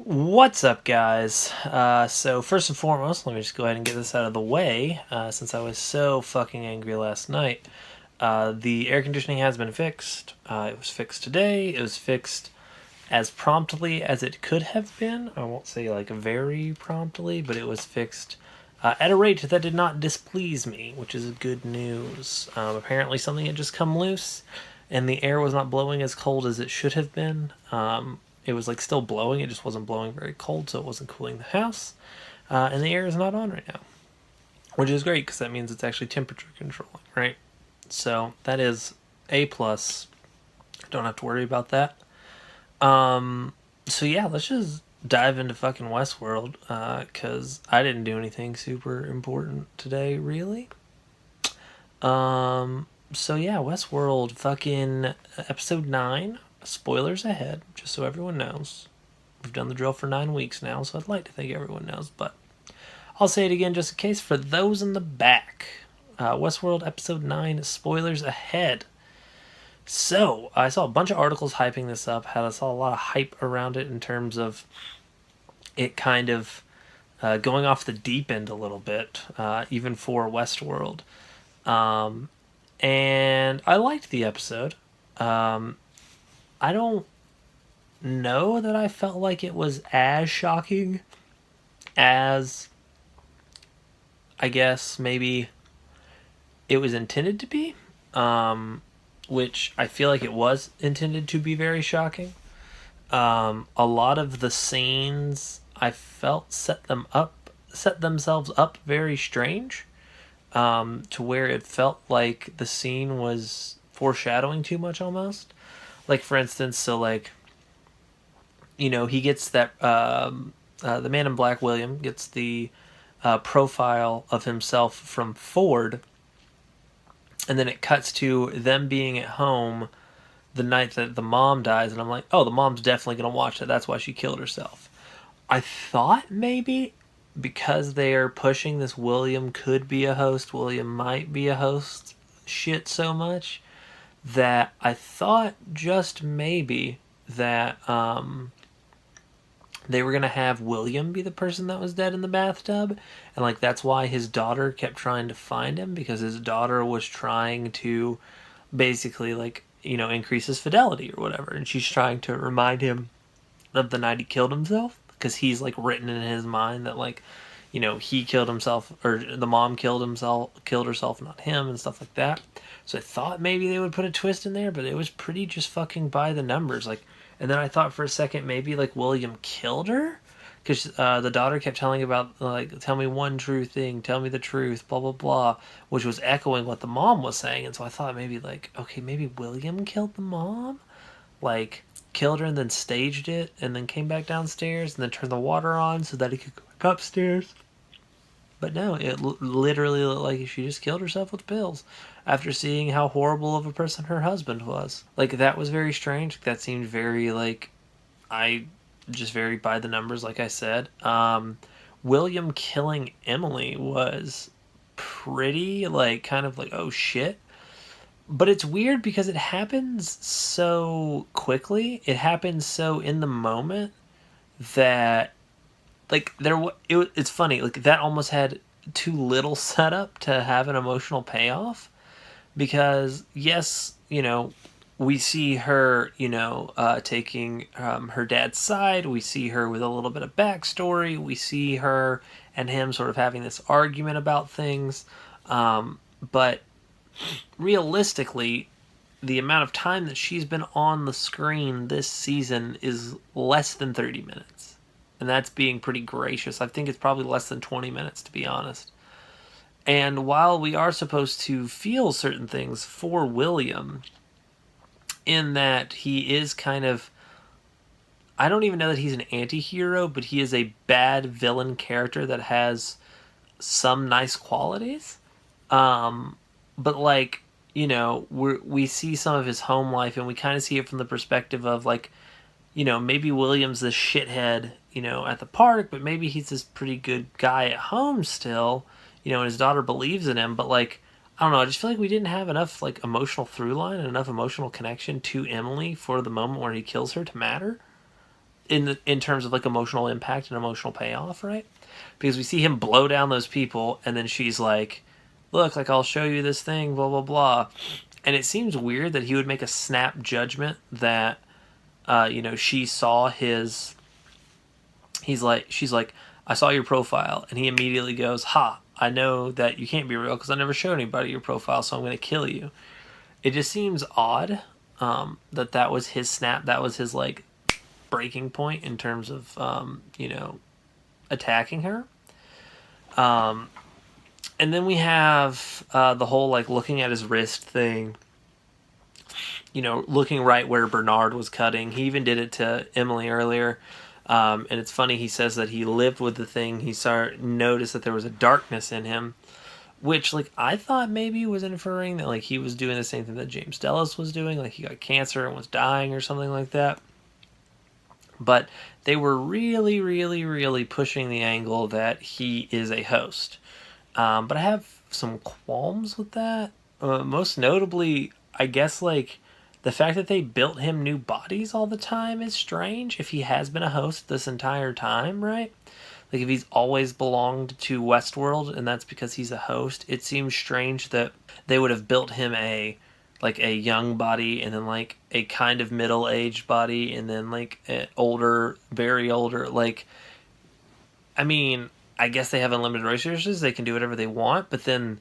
What's up, guys? So first and foremost, let me just go ahead and get this out of the way, since I was so fucking angry last night. The air conditioning has been fixed. It was fixed today. It was fixed as promptly as it could have been. I won't say like very promptly, but it was fixed at a rate that did not displease me, which is good news. Apparently something had just come loose, and the air was not blowing as cold as it should have been. It was like still blowing, it just wasn't blowing very cold, so it wasn't cooling the house. And the air is not on right now, which is great because that means it's actually temperature controlling, right? So that is a plus. Don't have to worry about that. So yeah, let's just dive into fucking Westworld, because I didn't do anything super important today, really. So yeah, Westworld, fucking episode 9. Spoilers ahead, just so everyone knows. We've done the drill for 9 weeks now, so I'd like to think everyone knows, but I'll say it again just in case for those in the back. Westworld episode 9, spoilers ahead. So, I saw a bunch of articles hyping this up. I saw a lot of hype around it in terms of it kind of going off the deep end a little bit, even for Westworld. And I liked the episode. I don't know that I felt like it was as shocking as I guess maybe it was intended to be, which I feel like it was intended to be very shocking. A lot of the scenes I felt set themselves up very strange, to where it felt like the scene was foreshadowing too much almost. Like, for instance, so like, he gets that the Man in Black, William, gets the profile of himself from Ford, and then it cuts to them being at home the night that the mom dies, and I'm like, oh, the mom's definitely gonna watch it. That's why she killed herself. I thought maybe because they are pushing this William could be a host, William might be a host shit so much, that I thought just maybe that they were going to have William be the person that was dead in the bathtub, and like that's why his daughter kept trying to find him, because his daughter was trying to basically like increase his fidelity or whatever, and she's trying to remind him of the night he killed himself, because he's like written in his mind that like he killed himself, or the mom killed herself, not him, and stuff like that. So I thought maybe they would put a twist in there, but it was pretty just fucking by the numbers. Like, and then I thought for a second maybe like William killed her, because the daughter kept telling about like, tell me one true thing, tell me the truth, blah blah blah, which was echoing what the mom was saying. And so I thought maybe like, okay, maybe William killed the mom, like killed her and then staged it, and then came back downstairs and then turned the water on so that he could go back upstairs. But no, it literally looked like she just killed herself with pills after seeing how horrible of a person her husband was. Like, that was very strange. That seemed very, like, just very by the numbers, like I said. William killing Emily was pretty, like, kind of like, oh shit. But it's weird because it happens so quickly. It happens so in the moment that like it's funny, like that almost had too little setup to have an emotional payoff, because yes, we see her taking her dad's side, we see her with a little bit of backstory, we see her and him sort of having this argument about things, but realistically the amount of time that she's been on the screen this season is less than 30 minutes. And that's being pretty gracious. I think it's probably less than 20 minutes, to be honest. And while we are supposed to feel certain things for William, in that he is kind of, I don't even know that he's an anti-hero, but he is a bad villain character that has some nice qualities. But like, we see some of his home life, and we kind of see it from the perspective of like, maybe William's this shithead, at the park, but maybe he's this pretty good guy at home still, and his daughter believes in him. But like, I don't know, I just feel like we didn't have enough like emotional through line and enough emotional connection to Emily for the moment where he kills her to matter. in terms of like emotional impact and emotional payoff, right? Because we see him blow down those people, and then she's like, "Look, like I'll show you this thing, blah blah blah," and it seems weird that he would make a snap judgment that, she saw his. She's like, "I saw your profile," and he immediately goes, "Ha! I know that you can't be real because I never showed anybody your profile, so I'm going to kill you." It just seems odd that was his snap. That was his like breaking point in terms of attacking her. And then we have the whole like looking at his wrist thing. Looking right where Bernard was cutting. He even did it to Emily earlier. And it's funny, he says that he lived with the thing. He noticed that there was a darkness in him, which, like, I thought maybe was inferring that, like, he was doing the same thing that James Dallas was doing. Like, he got cancer and was dying or something like that. But they were really, really, really pushing the angle that he is a host. But I have some qualms with that. Most notably, I guess, like, the fact that they built him new bodies all the time is strange if he has been a host this entire time, right? Like, if he's always belonged to Westworld and that's because he's a host, it seems strange that they would have built him a young body and then, like, a kind of middle-aged body and then, like, an older, very older, like, I mean, I guess they have unlimited resources, they can do whatever they want, but then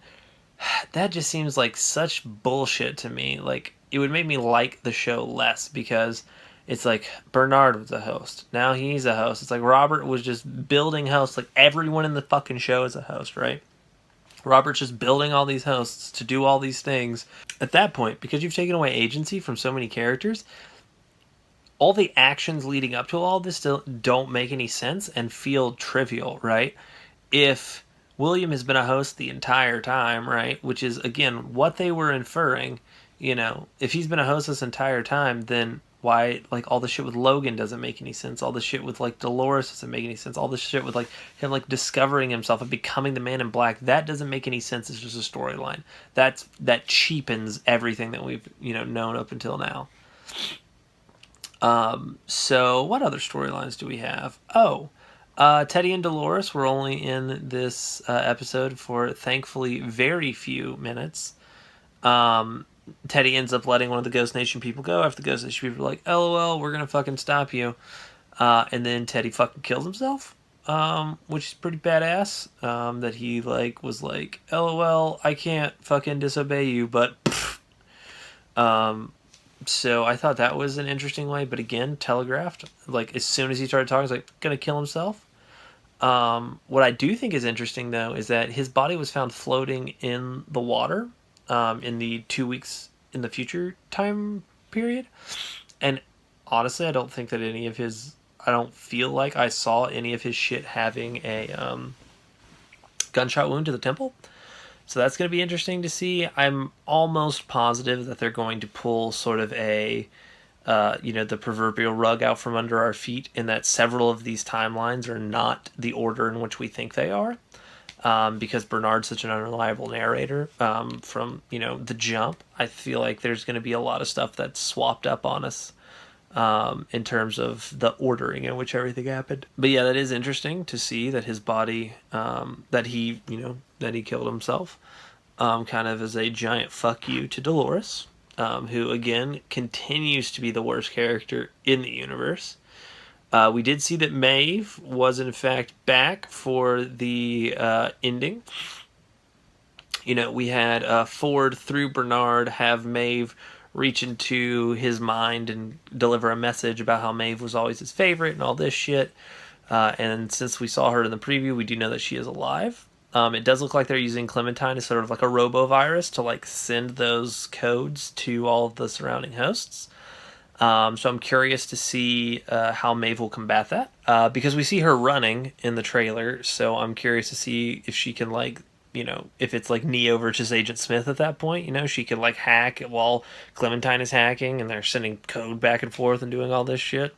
that just seems like such bullshit to me. Like, it would make me like the show less because it's like Bernard was a host. Now he's a host. It's like Robert was just building hosts. Like, everyone in the fucking show is a host, right? Robert's just building all these hosts to do all these things. At that point, because you've taken away agency from so many characters, all the actions leading up to all this still don't make any sense and feel trivial, right? If William has been a host the entire time, right? Which is, again, what they were inferring. If he's been a host this entire time, then why, like, all the shit with Logan doesn't make any sense. All the shit with, like, Dolores doesn't make any sense. All the shit with, like, him, like, discovering himself and becoming the Man in Black, that doesn't make any sense. It's just a storyline. That cheapens everything that we've, known up until now. So what other storylines do we have? Teddy and Dolores were only in this episode for, thankfully, very few minutes. Teddy ends up letting one of the Ghost Nation people go after the Ghost Nation people are like, LOL, we're gonna fucking stop you. And then Teddy fucking kills himself, which is pretty badass. That he, like, was like, LOL, I can't fucking disobey you, but so I thought that was an interesting way, but again, telegraphed. Like, as soon as he started talking, he's like, gonna kill himself. What I do think is interesting, though, is that his body was found floating in the water in the 2 weeks in the future time period. And honestly, I don't feel like I saw any of his shit having a gunshot wound to the temple. So that's going to be interesting to see. I'm almost positive that they're going to pull sort of the proverbial rug out from under our feet, and that several of these timelines are not the order in which we think they are. Because Bernard's such an unreliable narrator from, the jump. I feel like there's going to be a lot of stuff that's swapped up on us in terms of the ordering in which everything happened. But yeah, that is interesting to see that his body, that he killed himself, kind of as a giant fuck you to Dolores, who, again, continues to be the worst character in the universe. We did see that Maeve was, in fact, back for the ending. We had Ford, through Bernard, have Maeve reach into his mind and deliver a message about how Maeve was always his favorite and all this shit. And since we saw her in the preview, we do know that she is alive. It does look like they're using Clementine as sort of like a robo-virus to, like, send those codes to all of the surrounding hosts. So I'm curious to see how Maeve will combat that, because we see her running in the trailer, so I'm curious to see if she can, like, if it's like Neo versus Agent Smith at that point, she can, like, hack while Clementine is hacking and they're sending code back and forth and doing all this shit.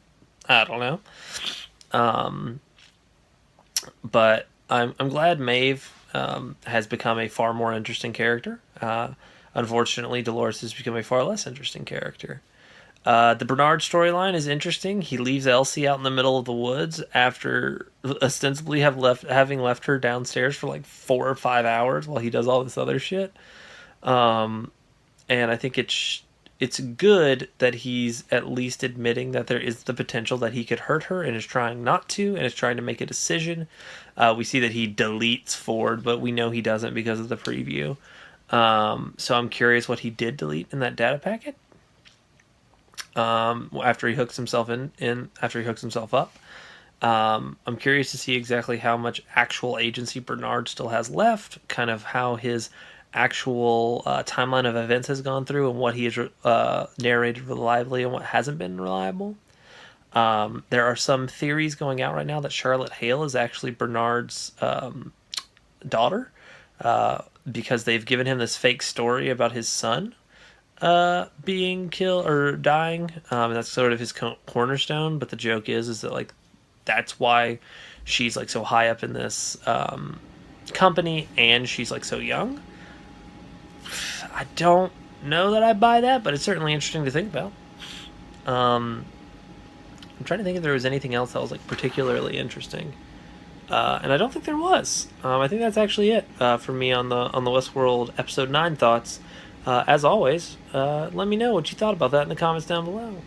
I don't know. But I'm glad Maeve has become a far more interesting character. Unfortunately, Dolores has become a far less interesting character. The Bernard storyline is interesting. He leaves Elsie out in the middle of the woods after ostensibly having left her downstairs for like 4 or 5 hours while he does all this other shit. And I think it's good that he's at least admitting that there is the potential that he could hurt her and is trying not to and is trying to make a decision. We see that he deletes Ford, but we know he doesn't because of the preview. So I'm curious what he did delete in that data packet. After he hooks himself after he hooks himself up. I'm curious to see exactly how much actual agency Bernard still has left, kind of how his actual timeline of events has gone through and what he has narrated reliably and what hasn't been reliable. There are some theories going out right now that Charlotte Hale is actually Bernard's daughter, because they've given him this fake story about his son being killed or dying. That's sort of his cornerstone, but the joke is that like that's why she's like so high up in this company and she's like so young. I don't know that I buy that, but it's certainly interesting to think about. I'm trying to think if there was anything else that was like particularly interesting, and I don't think there was. I think that's actually it for me on the Westworld episode 9 thoughts. As always, let me know what you thought about that in the comments down below.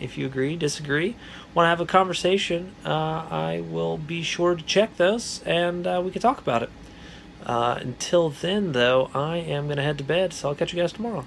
If you agree, disagree, want to have a conversation, I will be sure to check those and we can talk about it. Until then, though, I am going to head to bed, so I'll catch you guys tomorrow.